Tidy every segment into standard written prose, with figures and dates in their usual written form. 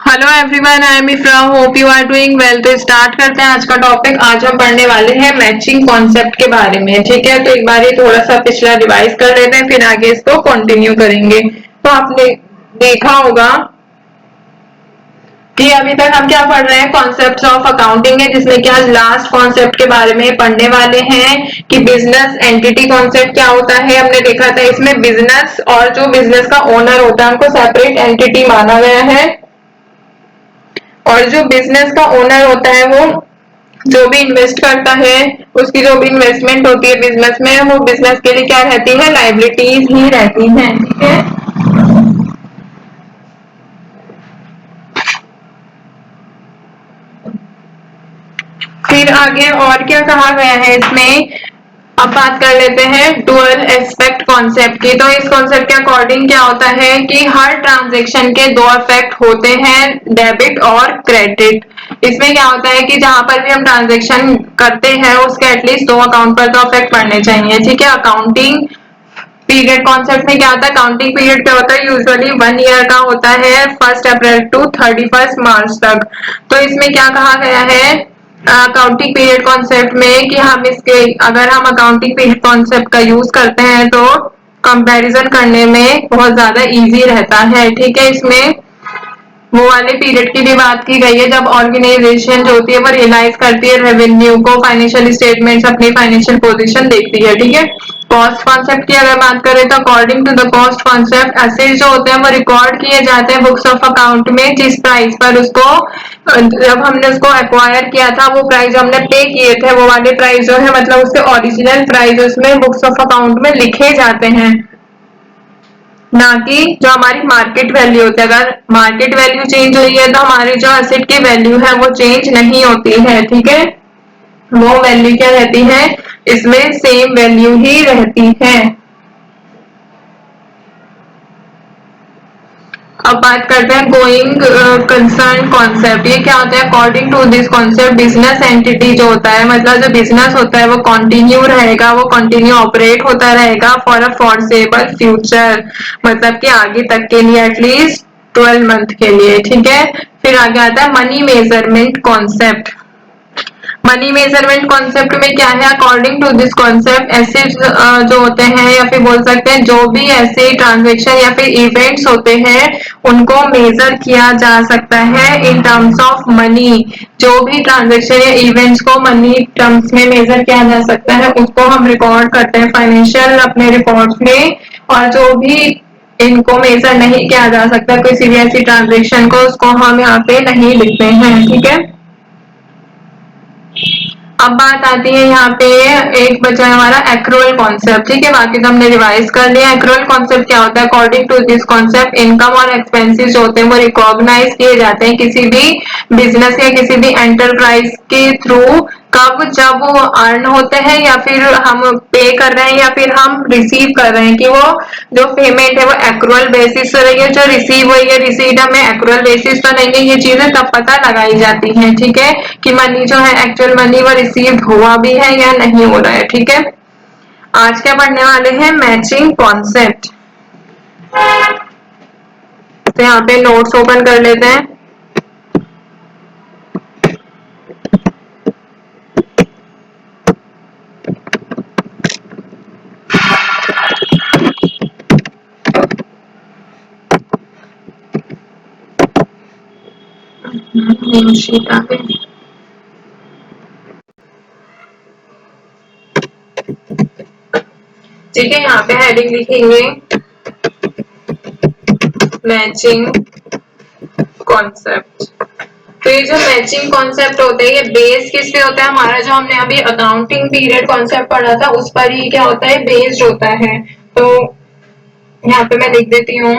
Hello everyone, I am Ifra, hope you are doing well. तो start करते हैं आज का टॉपिक। आज हम पढ़ने वाले हैं मैचिंग कॉन्सेप्ट के बारे में। ठीक है, तो एक बार ये थोड़ा सा पिछला रिवाइज कर लेते हैं, फिर आगे इसको कंटिन्यू करेंगे। तो आपने देखा होगा कि अभी तक हम क्या पढ़ रहे हैं, कॉन्सेप्ट्स ऑफ अकाउंटिंग है, जिसमें कि आज लास्ट कॉन्सेप्ट के बारे में पढ़ने वाले हैं कि बिजनेस एंटिटी कॉन्सेप्ट क्या होता है। हमने देखा था इसमें बिजनेस और जो बिजनेस का ओनर होता है उनको सेपरेट एंटिटी माना गया है, और जो बिजनेस का ओनर होता है वो जो भी इन्वेस्ट करता है, उसकी जो भी इन्वेस्टमेंट होती है बिजनेस में, वो बिजनेस के लिए क्या रहती है, लाइबिलिटीज ही रहती हैं। ठीक है, फिर आगे और क्या कहा गया है इसमें, अब बात कर लेते हैं डुअल एस्पेक्ट कॉन्सेप्ट की। तो इस कॉन्सेप्ट के अकॉर्डिंग क्या होता है कि हर ट्रांजैक्शन के दो इफेक्ट होते हैं, डेबिट और क्रेडिट। इसमें क्या होता है कि जहां पर भी हम ट्रांजैक्शन करते हैं उसके एटलीस्ट दो अकाउंट पर तो इफेक्ट पड़ने चाहिए। ठीक है, अकाउंटिंग पीरियड कॉन्सेप्ट में क्या होता है, काउंटिंग पीरियड क्या होता है, यूजुअली 1 ईयर का होता है, 1 अप्रैल टू 31 मार्च तक। तो इसमें क्या कहा गया है अकाउंटिंग पीरियड कॉन्सेप्ट में कि हम इसके अगर हम अकाउंटिंग पीरियड कॉन्सेप्ट का यूज करते हैं तो कंपैरिजन करने में बहुत ज्यादा इजी रहता है। ठीक है, इसमें वो वाले पीरियड की भी बात की गई है जब ऑर्गेनाइजेशन जो होती है वो रियलाइज करती है रेवेन्यू को, फाइनेंशियल स्टेटमेंट्स, अपनी फाइनेंशियल पोजीशन देखती है। ठीक है, कॉस्ट कॉन्सेप्ट की अगर बात करें तो according to the cost concept assets जो होते हैं वो रिकॉर्ड किए जाते हैं बुक्स ऑफ अकाउंट में, जिस प्राइस पर उसको जब हमने उसको एक्वायर किया था वो प्राइस हमने पे किए थे, वो वाले प्राइस जो है मतलब उसके ओरिजिनल प्राइस उसमें बुक्स ऑफ अकाउंट में लिखे जाते हैं, ना कि जो हमारी मार्केट वैल्यू होती है। अगर मार्केट वैल्यू चेंज हुई है तो हमारी जो एसेट की वैल्यू है वो चेंज नहीं होती है। ठीक है, वो वैल्यू क्या रहती है, इसमें सेम वैल्यू ही रहती है। अब बात करते हैं गोइंग कंसर्न कॉन्सेप्ट। ये क्या होता है, according to this concept business entity जो होता है मतलब जो बिजनेस होता है वो कंटिन्यू रहेगा, वो कंटिन्यू ऑपरेट होता रहेगा फॉर अ फॉरसेबल फ्यूचर, मतलब कि आगे तक के लिए एटलीस्ट 12 मंथ के लिए। ठीक है, फिर आगे आता है money measurement concept. Money measurement concept में क्या है, अकॉर्डिंग टू दिस कॉन्सेप्ट ऐसे जो होते हैं या फिर बोल सकते हैं जो भी ऐसे ट्रांजेक्शन या फिर इवेंट्स होते हैं उनको मेजर किया जा सकता है इन टर्म्स ऑफ मनी। जो भी ट्रांजेक्शन या इवेंट्स को मनी टर्म्स में मेजर किया जा सकता है उसको हम रिकॉर्ड करते हैं फाइनेंशियल अपने रिपोर्ट्स में, और जो भी इनको मेजर नहीं किया जा सकता किसी भी ऐसी ट्रांजेक्शन को, उसको हम यहाँ पे नहीं लिखते हैं। ठीक है, अब बात आती है यहाँ पे एक बचा है हमारा एक्रूअल कॉन्सेप्ट। ठीक है, बाकी तो हमने रिवाइज कर लिया। एक्रूअल कॉन्सेप्ट क्या होता है, according to this concept income और एक्सपेंसेस जो होते हैं वो रिकॉग्नाइज किए जाते हैं किसी भी बिजनेस या किसी भी एंटरप्राइज के थ्रू, कब, जब वो अर्न होते हैं या फिर हम पे कर रहे हैं या फिर हम रिसीव कर रहे हैं, कि वो जो पेमेंट है वो एक्रूअल बेसिस से रही है, जो रिसीव हुई है रिसीट हमें एक्रूअल बेसिस तो नहीं है। ये चीजें तब पता लगाई जाती हैं। ठीक है, कि मनी जो है एक्चुअल मनी वो रिसीव हुआ भी है या नहीं हो रहा है। ठीक है, आज क्या पढ़ने वाले हैं, मैचिंग कॉन्सेप्ट। तो यहाँ पे नोट्स ओपन कर लेते हैं। शीट आ गई। ठीक है, यहाँ पे हेडिंग लिखेंगे मैचिंग कॉन्सेप्ट। तो ये जो मैचिंग कॉन्सेप्ट होता है ये बेस किस पे होता है, हमारा जो हमने अभी अकाउंटिंग पीरियड कॉन्सेप्ट पढ़ा था उस पर ही क्या होता है, बेस्ड होता है। तो यहाँ पे मैं लिख देती हूँ,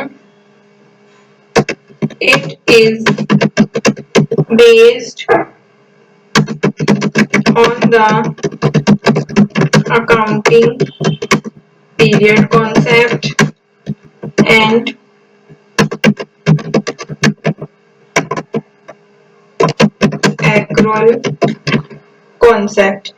it is based on the accounting period concept and accrual concept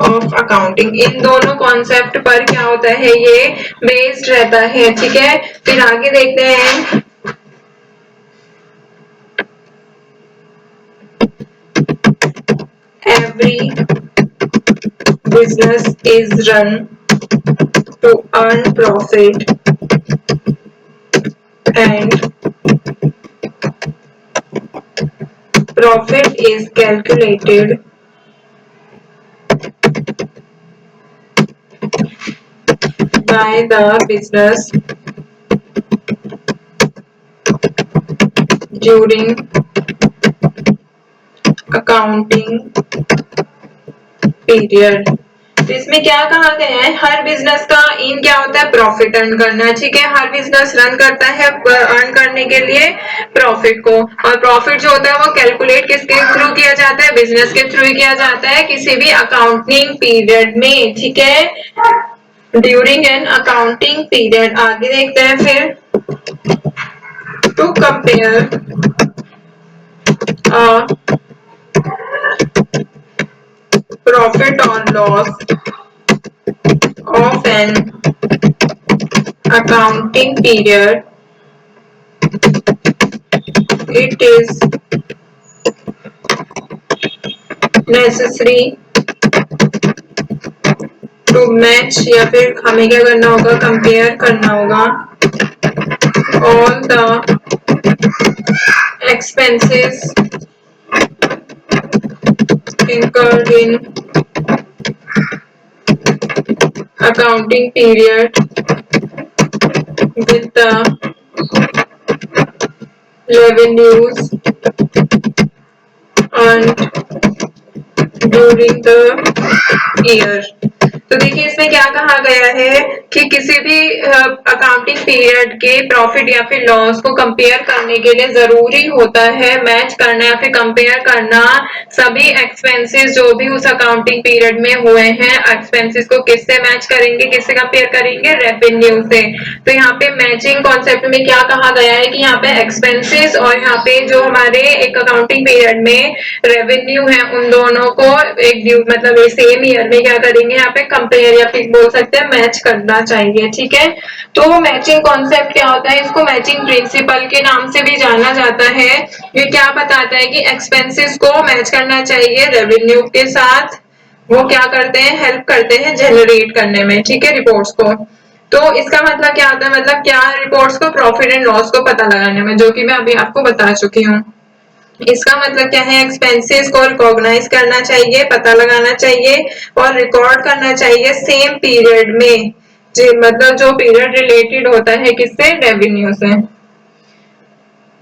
of accounting. इन दोनों कॉन्सेप्ट पर क्या होता है, ये बेस्ड रहता है। ठीक है, फिर आगे देखते हैं every business is run to earn profit and profit is calculated by the business during accounting period. तो इसमें क्या कहा गया है, हर बिजनेस का एम क्या होता है, प्रॉफिट अर्न करना। ठीक है, हर बिजनेस रन करता है अर्न करने के लिए प्रॉफिट को, और प्रॉफिट जो होता है वो कैलकुलेट किसके थ्रू किया जाता है, बिजनेस के थ्रू किया जाता है किसी भी अकाउंटिंग पीरियड में। ठीक है, ड्यूरिंग एन अकाउंटिंग पीरियड। आगे देखते हैं फिर, टू कंपेयर प्रॉफिट और loss of an accounting period, it is necessary to match, या फिर हमें क्या करना होगा, कंपेयर करना होगा all the expenses incurred in accounting period with the revenues earned during the year। तो देखिए इसमें क्या कहा गया है कि किसी भी अकाउंटिंग पीरियड के प्रॉफिट या फिर लॉस को कंपेयर करने के लिए जरूरी होता है मैच करना या फिर कंपेयर करना सभी एक्सपेंसेस जो भी उस अकाउंटिंग पीरियड में हुए हैं, एक्सपेंसेस को किससे मैच करेंगे, किससे कंपेयर करेंगे, रेवेन्यू से। तो यहाँ पे मैचिंग कॉन्सेप्ट में क्या कहा गया है कि यहाँ पे एक्सपेंसेस और यहाँ पे जो हमारे एक अकाउंटिंग पीरियड में रेवेन्यू है उन दोनों को एक मतलब सेम ईयर में क्या करेंगे, यहाँ पे कंपेयर या फिर बोल सकते हैं मैच करना चाहिए। ठीक है, तो मैचिंग कॉन्सेप्ट क्या होता है, इसको मैचिंग प्रिंसिपल के नाम से भी जाना जाता है। ये क्या बताता है कि एक्सपेंसेस को मैच करना चाहिए रेवेन्यू के साथ, वो क्या करते हैं, हेल्प करते हैं जनरेट करने में। ठीक है, रिपोर्ट्स को। तो इसका मतलब क्या होता है, मतलब क्या रिपोर्ट्स को, प्रॉफिट एंड लॉस को पता लगाने में, जो कि मैं अभी आपको बता चुकी हूँ। इसका मतलब क्या है, एक्सपेंसेस को रिकॉग्नाइज करना चाहिए, पता लगाना चाहिए और रिकॉर्ड करना चाहिए सेम पीरियड में, मतलब जो पीरियड रिलेटेड होता है किससे, रेवेन्यू से।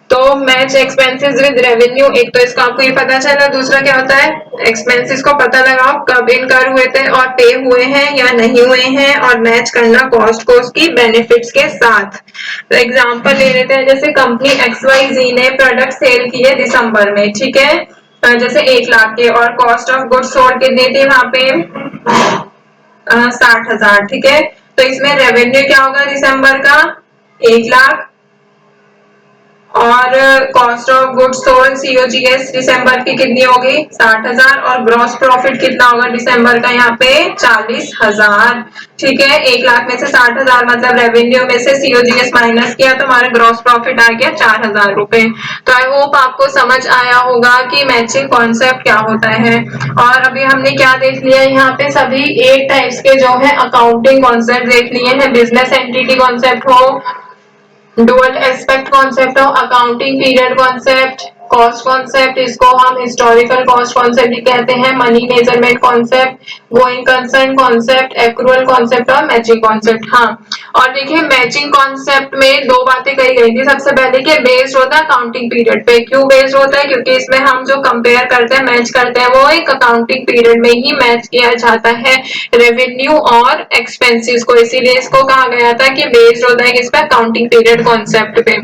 तो मैच एक्सपेंसेस विद रेवेन्यू, एक तो इसका आपको ये पता चला, दूसरा क्या होता है, एक्सपेंसेस को पता लगाओ कब इनकर हुए थे और पे हुए हैं या नहीं हुए हैं, और मैच करना कॉस्ट को उसकी बेनिफिट्स के साथ। तो एग्जांपल ले लेते हैं, जैसे कंपनी XYZ ने प्रोडक्ट सेल किए दिसंबर में। ठीक है, जैसे 1 लाख के, और कॉस्ट ऑफ गुड्स सोल्ड कितने थे वहां पे, 60,000। ठीक है, तो इसमें रेवेन्यू क्या होगा दिसंबर का, 1 लाख, और cost of goods sold COGS दिसंबर की कितनी होगी, 60,000, और ग्रॉस प्रॉफिट कितना होगा दिसंबर का, यहाँ पे 40,000। ठीक है, 1 लाख में से 60,000 मतलब रेवेन्यू में से COGS माइनस किया तो हमारा ग्रॉस प्रॉफिट आ गया 4,000 रुपए। तो आई होप आपको समझ आया होगा कि मैचिंग कॉन्सेप्ट क्या होता है। और अभी हमने क्या देख लिया, यहाँ पे सभी 8 टाइप्स के जो है अकाउंटिंग कॉन्सेप्ट देख लिए हैं, बिजनेस एंटिटी कॉन्सेप्ट हो, डुअल एस्पेक्ट कॉन्सेप्ट हो, accounting period concept, cost concept, इसको हम हिस्टोरिकल कॉस्ट कॉन्सेप्ट भी कहते हैं, money measurement concept, going concern concept, accrual concept और मैचिंग कॉन्सेप्ट। हाँ, और देखिए मैचिंग कॉन्सेप्ट में 2 बातें कही गई थी। सबसे पहले कि बेस्ड होता है अकाउंटिंग पीरियड पे। क्यों बेस्ड होता है, क्योंकि इसमें हम जो कंपेयर करते हैं, मैच करते हैं, वो एक अकाउंटिंग पीरियड में ही मैच किया जाता है रेवेन्यू और एक्सपेंसेस को, इसीलिए इसको कहा गया था कि बेस्ड होता है किस पे, अकाउंटिंग पीरियड कॉन्सेप्ट पे।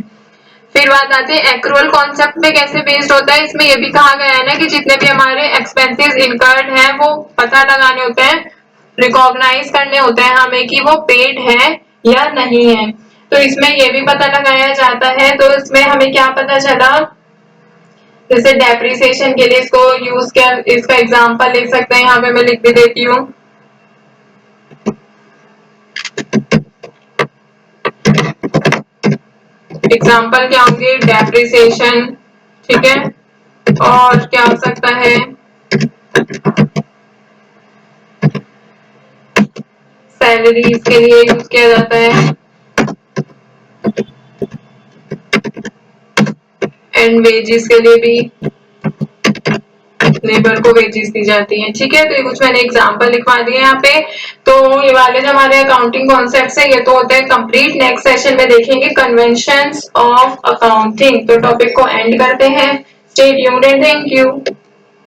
फिर बात आती है एक्रूअल कॉन्सेप्ट पे कैसे बेस्ड होता है, इसमें ये भी कहा गया है ना कि जितने भी हमारे एक्सपेंसेस इनकर्ड हैं वो पता लगाने होते हैं, रिकॉग्नाइज करने होते हैं हमें कि वो पेड है या नहीं है। तो इसमें ये भी पता लगाया जाता है। तो इसमें हमें क्या पता चला, जैसे डेप्रिसिएशन के लिए इसको यूज किया, इसका एग्जांपल लिख सकते हैं, यहाँ पे मैं लिख भी देती हूँ। एग्जाम्पल क्या होंगे, डेप्रिसिएशन। ठीक है, और क्या हो सकता है, सैलरीज के लिए यूज किया जाता है एंड वेजेस के लिए भी लेबर को वेजेस दी जाती है। ठीक है, तो ये कुछ मैंने एग्जांपल लिखवा दिए यहाँ पे। तो ये वाले जो हमारे अकाउंटिंग कॉन्सेप्ट्स है ये तो होते हैं कंप्लीट। नेक्स्ट सेशन में देखेंगे कन्वेंशंस ऑफ अकाउंटिंग। तो टॉपिक को एंड करते हैं। Stay tuned and thank you.